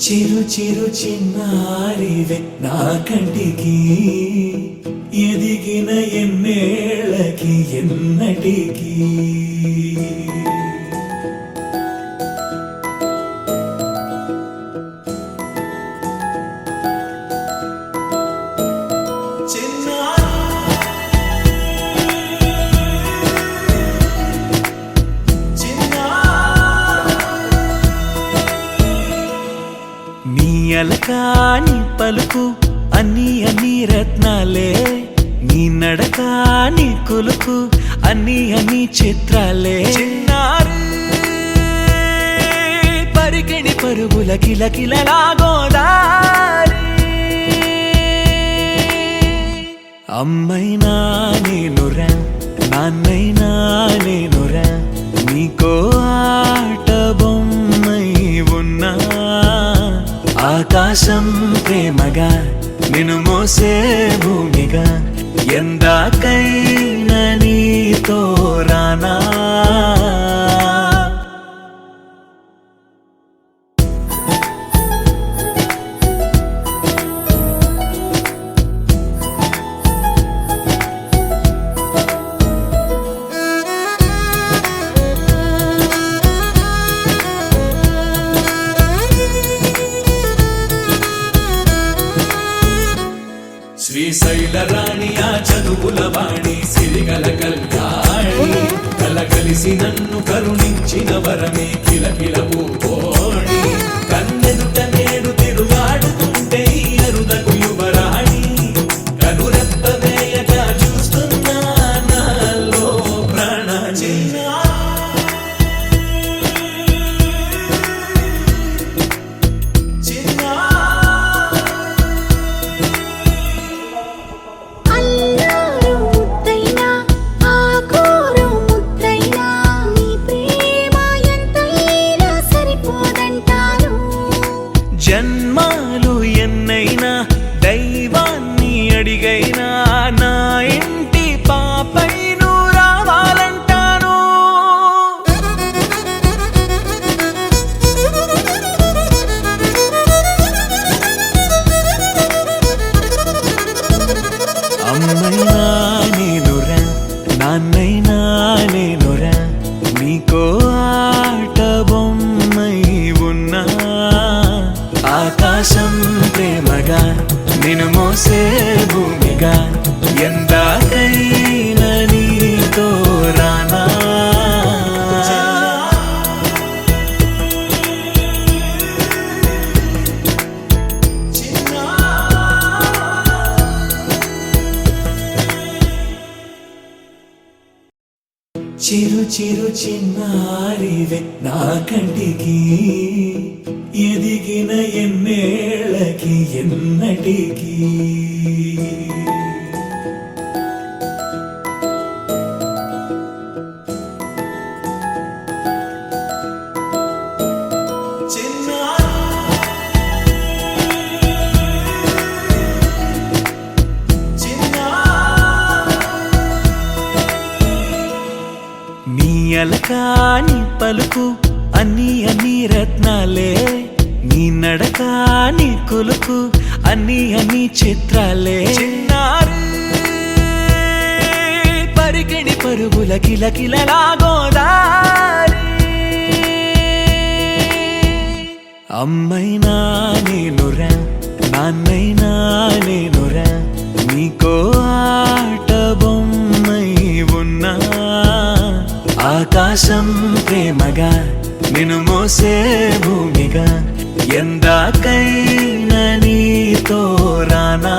చిరు చిరు చిన్నారివే నా కంటికి ఎదిగిన ఎన్నేళ్ళకి ఎన్నటికి అలకాని పలుకు అన్ని రత్నాలే నీ నడకాని కొలుకు అన్ని చిత్రాలే పరికిణి పరుగుల కిలకిలలాగోదారి అమ్మైనా నేనురా నాన్నైనా నేనురా నీకో ఆట బొమ్మై ఉన్నా ఆకాశం ప్రేమగా నిన్ను మోసే భూమిగా ఎందాకైనా నీతో రానా శ్రీశైల రాణి ఆ చదువుల వాణి సిరిగల కళ్యాణి కలగలిసి నన్ను కరుణించిన వరమే కిలకిల పూకోణి కన్నెదుట నేడు తిరుగాడుతుంటే అరుదకు యువరాణి కనురెప్ప వేయగా చూస్తున్నా నాలో ప్రాణ జన్మాలు ఎన్నైనా దైవాన్ని అడిగైనా నా ఇంటి పాపై నువ్వు రావాలంటాను అమ్మైనా నేనురా నాన్నైనా నేనురా నీకో ఆట బొమ్మై ఉన్నా ఆకాశం ప్రేమగా నిన్ను మోసే భూమిగా ఎందాకైనా నీతో రానా చిరు చిరు చిన్నారివే నా కంటికి ఎదిగిన ఎన్నేళ్ళకి ఎన్నటికి నీ అలకాని పలుకు అన్ని రత్నాలే నీ నడకాని కొలుకు అన్ని చిత్రాలే పరికిణి పరుగుల కిలకిలలాగోదారి అమ్మైనా నేనురా నాన్నైనా నేనురా నీకో ఆట బొమ్మై ఉన్నా ఆకాశం ప్రేమగా నిన్ను మోసే భూమిగా ఎందాకైనా నీతో రానా